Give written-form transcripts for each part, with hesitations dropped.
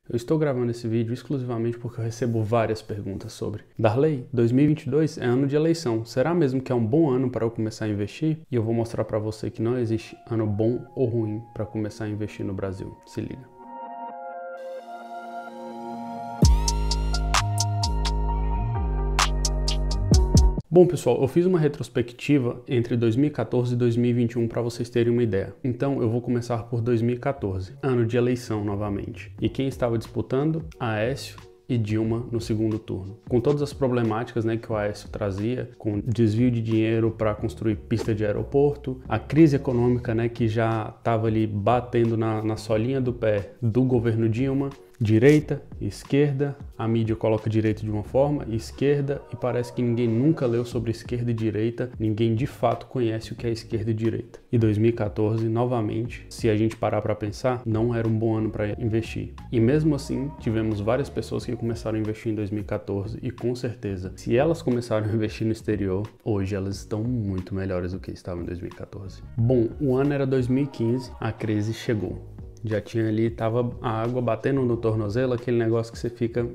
Eu estou gravando esse vídeo exclusivamente porque eu recebo várias perguntas sobre: Darley, 2022 é ano de eleição, será mesmo que é um bom ano para eu começar a investir? E eu vou mostrar para você que não existe ano bom ou ruim para começar a investir no Brasil. Se liga. Bom, pessoal, eu fiz uma retrospectiva entre 2014 e 2021 para vocês terem uma ideia. Então, eu vou começar por 2014, ano de eleição novamente. E quem estava disputando? Aécio e Dilma no segundo turno. Com todas as problemáticas, que o Aécio trazia, com desvio de dinheiro para construir pista de aeroporto, a crise econômica, que já estava ali batendo na solinha do pé do governo Dilma. Direita, esquerda, a mídia coloca direita de uma forma, esquerda, e parece que ninguém nunca leu sobre esquerda e direita, ninguém de fato conhece o que é esquerda e direita. E 2014, novamente, se a gente parar para pensar, não era um bom ano para investir. E mesmo assim, tivemos várias pessoas que começaram a investir em 2014 e com certeza, se elas começaram a investir no exterior, hoje elas estão muito melhores do que estavam em 2014. Bom, o ano era 2015, a crise chegou. Já tinha ali, tava a água batendo no tornozelo, aquele negócio que você fica,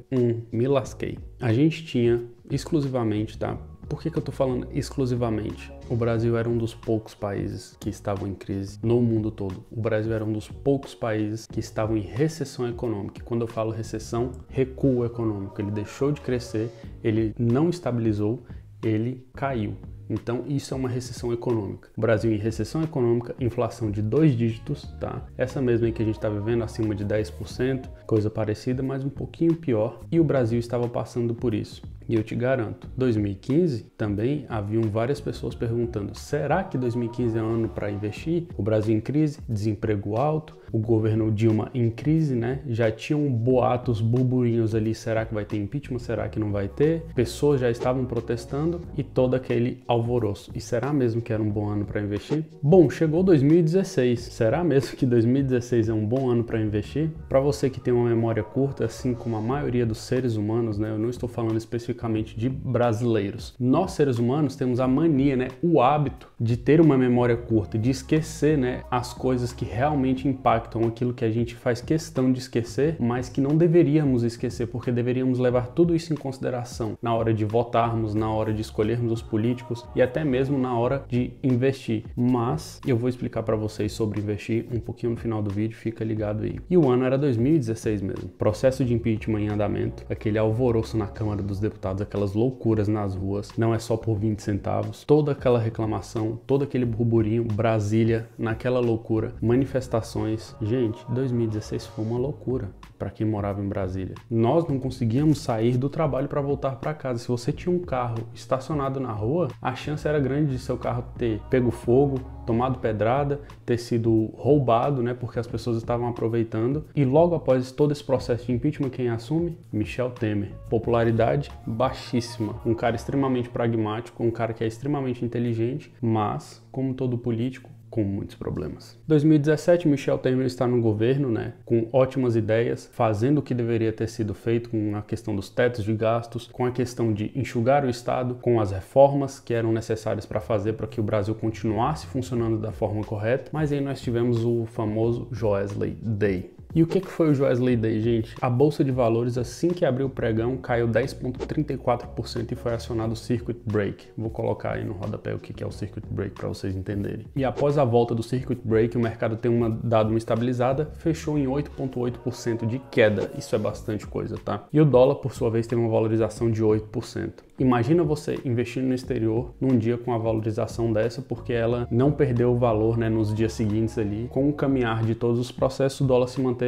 me lasquei. A gente tinha exclusivamente, tá? Por que eu tô falando exclusivamente? O Brasil era um dos poucos países que estavam em crise no mundo todo. O Brasil era um dos poucos países que estavam em recessão econômica. E quando eu falo recessão, recuo econômico. Ele deixou de crescer, ele não estabilizou, ele caiu. Então, isso é uma recessão econômica. O Brasil em recessão econômica, inflação de 2 dígitos, tá? Essa mesma aí que a gente está vivendo, acima de 10%, coisa parecida, mas um pouquinho pior. E o Brasil estava passando por isso. E eu te garanto, 2015 também haviam várias pessoas perguntando: será que 2015 é um ano para investir? O Brasil em crise, desemprego alto, o governo Dilma em crise, Já tinham boatos, burburinhos ali: será que vai ter impeachment? Será que não vai ter? Pessoas já estavam protestando e todo aquele alvoroço. E será mesmo que era um bom ano para investir? Bom, chegou 2016. Será mesmo que 2016 é um bom ano para investir? Para você que tem uma memória curta, assim como a maioria dos seres humanos, eu não estou falando especificamente de brasileiros. Nós, seres humanos, temos a mania, o hábito de ter uma memória curta, de esquecer, as coisas que realmente impactam, aquilo que a gente faz questão de esquecer, mas que não deveríamos esquecer, porque deveríamos levar tudo isso em consideração na hora de votarmos, na hora de escolhermos os políticos e até mesmo na hora de investir. Mas eu vou explicar para vocês sobre investir um pouquinho no final do vídeo, fica ligado aí. E o ano era 2016 mesmo. Processo de impeachment em andamento, aquele alvoroço na Câmara dos Deputados, aquelas loucuras nas ruas, não é só por 20 centavos, toda aquela reclamação, todo aquele burburinho, Brasília, naquela loucura, manifestações. Gente, 2016 foi uma loucura para quem morava em Brasília. Nós não conseguíamos sair do trabalho para voltar para casa. Se você tinha um carro estacionado na rua, a chance era grande de seu carro ter pego fogo, tomado pedrada, ter sido roubado, porque as pessoas estavam aproveitando. E logo após todo esse processo de impeachment, quem assume? Michel Temer. Popularidade baixíssima. Um cara extremamente pragmático, um cara que é extremamente inteligente, mas, como todo político, com muitos problemas. 2017, Michel Temer está no governo, com ótimas ideias, fazendo o que deveria ter sido feito com a questão dos tetos de gastos, com a questão de enxugar o Estado, com as reformas que eram necessárias para fazer para que o Brasil continuasse funcionando da forma correta, mas aí nós tivemos o famoso Joesley Day. E o que foi o Joesley Day, gente? A Bolsa de Valores, assim que abriu o pregão, caiu 10,34% e foi acionado o Circuit Break. Vou colocar aí no rodapé o que é o Circuit Break para vocês entenderem. E após a volta do Circuit Break, o mercado tem dado uma estabilizada, fechou em 8,8% de queda. Isso é bastante coisa, tá? E o dólar, por sua vez, teve uma valorização de 8%. Imagina você investindo no exterior num dia com a valorização dessa, porque ela não perdeu o valor, nos dias seguintes ali. Com o caminhar de todos os processos, o dólar se manteve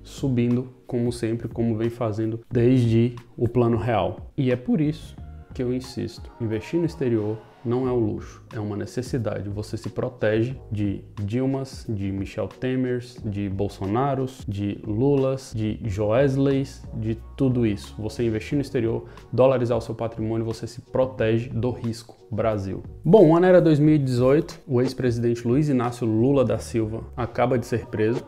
subindo, como sempre, como vem fazendo desde o plano real. E é por isso que eu insisto, investir no exterior não é um luxo, é uma necessidade. Você se protege de Dilmas, de Michel Temers, de Bolsonaros, de Lulas, de Joesleys, de tudo isso. Você investir no exterior, dolarizar o seu patrimônio, você se protege do risco. Brasil. Bom, o ano era 2018, o ex-presidente Luiz Inácio Lula da Silva acaba de ser preso.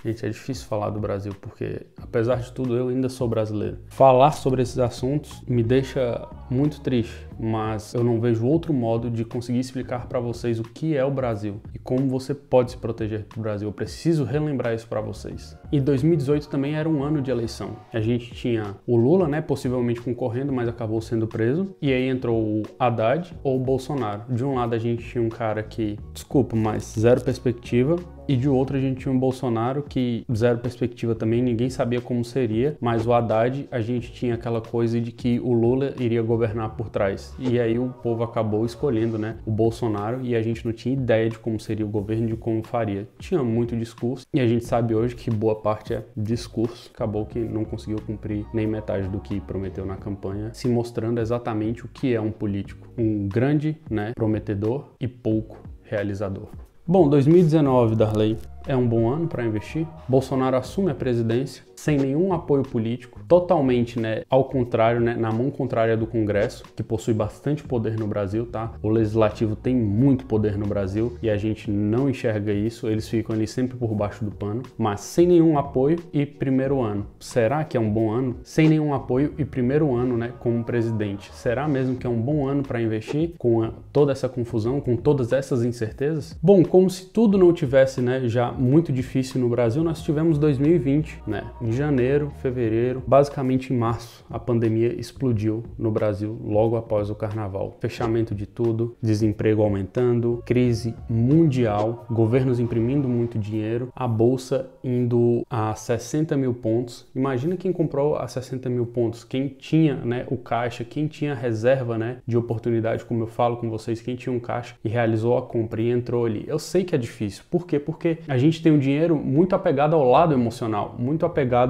Gente, é difícil falar do Brasil porque, apesar de tudo, eu ainda sou brasileiro. Falar sobre esses assuntos me deixa muito triste, mas eu não vejo outro modo de conseguir explicar para vocês o que é o Brasil e como você pode se proteger do Brasil. Eu preciso relembrar isso para vocês. E 2018 também era um ano de eleição. A gente tinha o Lula, né, possivelmente concorrendo, mas acabou sendo preso. E aí entrou o Haddad ou o Bolsonaro. De um lado a gente tinha um cara que, desculpa, mas zero perspectiva. E de outro a gente tinha um Bolsonaro que zero perspectiva também, ninguém sabia como seria, mas o Haddad a gente tinha aquela coisa de que o Lula iria governar por trás. E aí o povo acabou escolhendo, né, o Bolsonaro e a gente não tinha ideia de como seria o governo, de como faria. Tinha muito discurso e a gente sabe hoje que boa parte é discurso. Acabou que não conseguiu cumprir nem metade do que prometeu na campanha, se mostrando exatamente o que é um político. Um grande, né, prometedor e pouco realizador. Bom, 2019, Darley, é um bom ano para investir. Bolsonaro assume a presidência sem nenhum apoio político, totalmente, né, ao contrário, né, na mão contrária do Congresso, que possui bastante poder no Brasil, tá? O Legislativo tem muito poder no Brasil e a gente não enxerga isso, eles ficam ali sempre por baixo do pano, mas sem nenhum apoio e primeiro ano. Será que é um bom ano? Sem nenhum apoio e primeiro ano, né, como presidente. Será mesmo que é um bom ano para investir com toda essa confusão, com todas essas incertezas? Bom, como se tudo não tivesse, né, já muito difícil no Brasil, nós tivemos 2020, né? Em janeiro, fevereiro, basicamente em março, a pandemia explodiu no Brasil logo após o carnaval. Fechamento de tudo, desemprego aumentando, crise mundial, governos imprimindo muito dinheiro, a bolsa indo a 60 mil pontos. Imagina quem comprou a 60 mil pontos, quem tinha, né, o caixa, quem tinha reserva, né, de oportunidade, como eu falo com vocês, quem tinha um caixa e realizou a compra e entrou ali. Eu sei que é difícil. Por quê? Porque a gente tem um dinheiro muito apegado ao lado emocional, muito apegado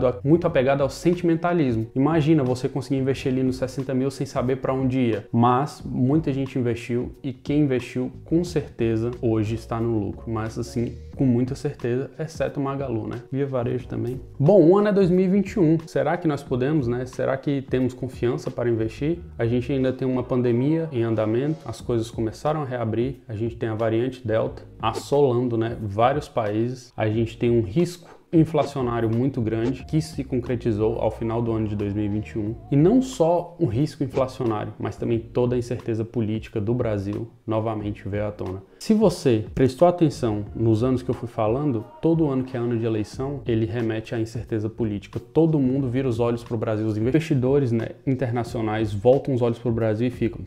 ao sentimentalismo. Imagina você conseguir investir ali nos 60 mil sem saber para onde ia. Mas muita gente investiu e quem investiu com certeza hoje está no lucro. Mas assim, com muita certeza, exceto o Magalu, né? Via Varejo também. Bom, o ano é 2021. Será que nós podemos, né? Será que temos confiança para investir? A gente ainda tem uma pandemia em andamento, as coisas começaram a reabrir, a gente tem a variante Delta assolando, né, vários países, a gente tem um risco inflacionário muito grande que se concretizou ao final do ano de 2021. E não só o risco inflacionário, mas também toda a incerteza política do Brasil novamente veio à tona. Se você prestou atenção nos anos que eu fui falando, todo ano que é ano de eleição, ele remete à incerteza política. Todo mundo vira os olhos para o Brasil. Os investidores, né, internacionais voltam os olhos para o Brasil e ficam,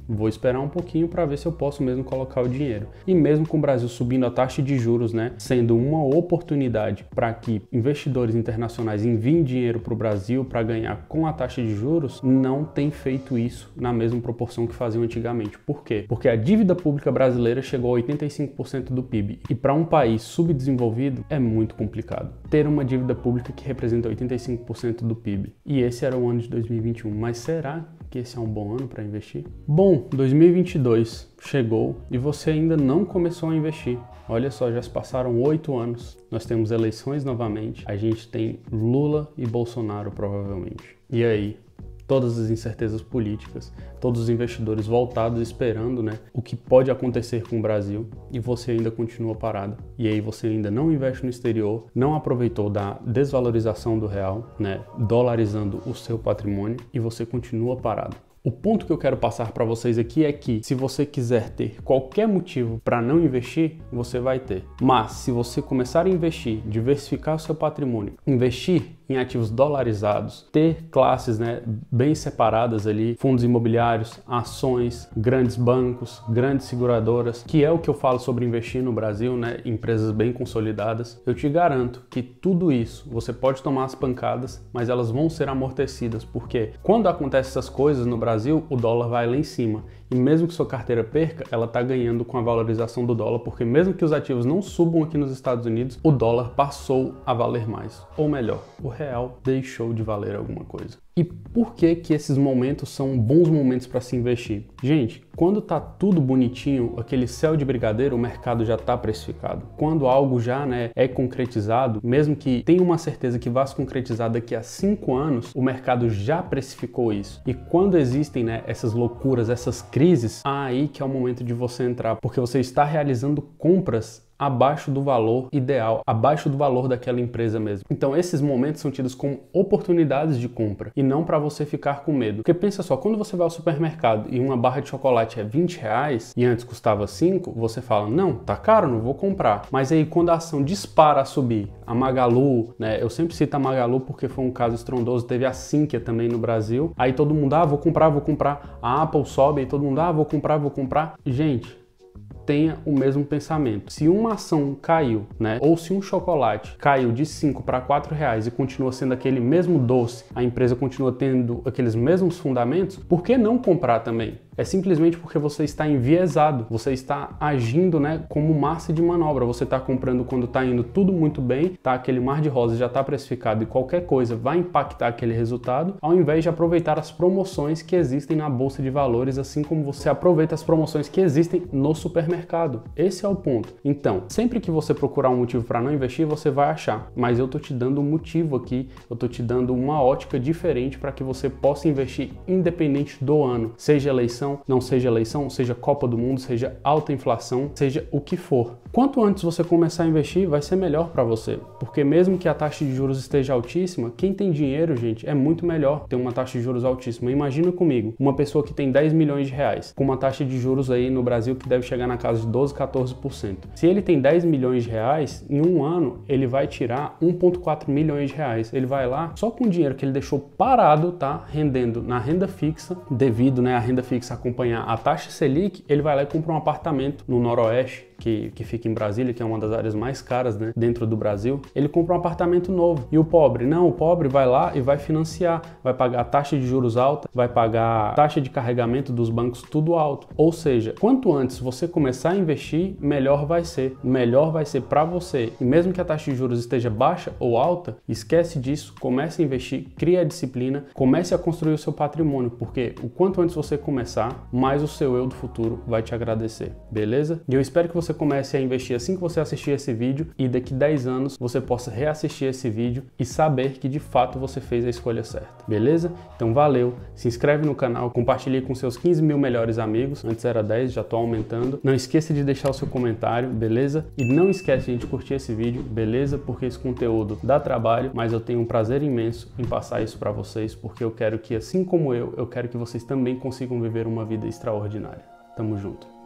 vou esperar um pouquinho para ver se eu posso mesmo colocar o dinheiro. E mesmo com o Brasil subindo a taxa de juros, né, sendo uma oportunidade para que investidores internacionais enviem dinheiro para o Brasil para ganhar com a taxa de juros, não tem feito isso na mesma proporção que faziam antigamente. Por quê? Porque a dívida pública brasileira chegou a 85% do PIB. E para um país subdesenvolvido é muito complicado ter uma dívida pública que representa 85% do PIB. E esse era o ano de 2021. Mas será que esse é um bom ano para investir? Bom, 2022 chegou e você ainda não começou a investir. Olha só, já se passaram 8 anos. Nós temos eleições novamente. A gente tem Lula e Bolsonaro provavelmente. E aí? Todas as incertezas políticas, todos os investidores voltados esperando, né, o que pode acontecer com o Brasil e você ainda continua parado. E aí você ainda não investe no exterior, não aproveitou da desvalorização do real, né, dolarizando o seu patrimônio e você continua parado. O ponto que eu quero passar para vocês aqui é que se você quiser ter qualquer motivo para não investir, você vai ter. Mas se você começar a investir, diversificar o seu patrimônio, investir em ativos dolarizados, ter classes, né, bem separadas ali, fundos imobiliários, ações, grandes bancos, grandes seguradoras, que é o que eu falo sobre investir no Brasil, né, empresas bem consolidadas, eu te garanto que tudo isso você pode tomar as pancadas, mas elas vão ser amortecidas, porque quando acontecem essas coisas no Brasil, o dólar vai lá em cima. E mesmo que sua carteira perca, ela está ganhando com a valorização do dólar, porque mesmo que os ativos não subam aqui nos Estados Unidos, o dólar passou a valer mais. Ou melhor, o real deixou de valer alguma coisa. E por que que esses momentos são bons momentos para se investir? Gente, quando tá tudo bonitinho, aquele céu de brigadeiro, o mercado já está precificado. Quando algo já, né, é concretizado, mesmo que tenha uma certeza que vai se concretizar daqui a 5 anos, o mercado já precificou isso. E quando existem, né, essas loucuras, essas crises, aí que é o momento de você entrar, porque você está realizando compras abaixo do valor ideal, abaixo do valor daquela empresa mesmo. Então esses momentos são tidos como oportunidades de compra e não para você ficar com medo. Porque pensa só, quando você vai ao supermercado e uma barra de chocolate é R$20 e antes custava 5, você fala, não, tá caro, não vou comprar. Mas aí quando a ação dispara a subir, a Magalu, né, eu sempre cito a Magalu porque foi um caso estrondoso, teve a Sinqia também no Brasil, aí todo mundo, vou comprar, a Apple sobe, aí todo mundo, vou comprar. Gente, tenha o mesmo pensamento. Se uma ação caiu, né, ou se um chocolate caiu de 5 para R$4 e continua sendo aquele mesmo doce, a empresa continua tendo aqueles mesmos fundamentos, por que não comprar também? É simplesmente porque você está enviesado, você está agindo, né, como massa de manobra. Você está comprando quando está indo tudo muito bem, tá aquele mar de rosas já está precificado e qualquer coisa vai impactar aquele resultado, ao invés de aproveitar as promoções que existem na bolsa de valores, assim como você aproveita as promoções que existem no supermercado. Esse é o ponto. Então, sempre que você procurar um motivo para não investir, você vai achar. Mas eu tô te dando um motivo aqui, eu tô te dando uma ótica diferente para que você possa investir independente do ano, seja eleição, não seja eleição, seja Copa do Mundo, seja alta inflação, seja o que for. Quanto antes você começar a investir, vai ser melhor para você, porque mesmo que a taxa de juros esteja altíssima, quem tem dinheiro, gente, é muito melhor ter uma taxa de juros altíssima. Imagina comigo, uma pessoa que tem 10 milhões de reais, com uma taxa de juros aí no Brasil que deve chegar na casa de 12, 14%. Se ele tem 10 milhões de reais, em um ano ele vai tirar 1,4 milhões de reais. Ele vai lá, só com o dinheiro que ele deixou parado, tá, rendendo na renda fixa, devido, né, a renda fixa acompanhar a taxa Selic, ele vai lá e compra um apartamento no Noroeste, que fica em Brasília, que é uma das áreas mais caras, né, dentro do Brasil. Ele compra um apartamento novo. E o pobre? Não, o pobre vai lá e vai financiar, vai pagar taxa de juros alta, vai pagar taxa de carregamento dos bancos tudo alto. Ou seja, quanto antes você começar a investir, melhor vai ser. Melhor vai ser para você. E mesmo que a taxa de juros esteja baixa ou alta, esquece disso, comece a investir, crie a disciplina, comece a construir o seu patrimônio, porque o quanto antes você começar, mais o seu eu do futuro vai te agradecer, beleza? E eu espero que você comece a investir assim que você assistir esse vídeo e daqui 10 anos você possa reassistir esse vídeo e saber que de fato você fez a escolha certa, beleza? Então valeu, se inscreve no canal, compartilhe com seus 15 mil melhores amigos, antes era 10, já tô aumentando. Não esqueça de deixar o seu comentário, beleza? E não esquece de curtir esse vídeo, beleza? Porque esse conteúdo dá trabalho, mas eu tenho um prazer imenso em passar isso para vocês, porque eu quero que, assim como eu quero que vocês também consigam viver uma vida extraordinária. Tamo junto.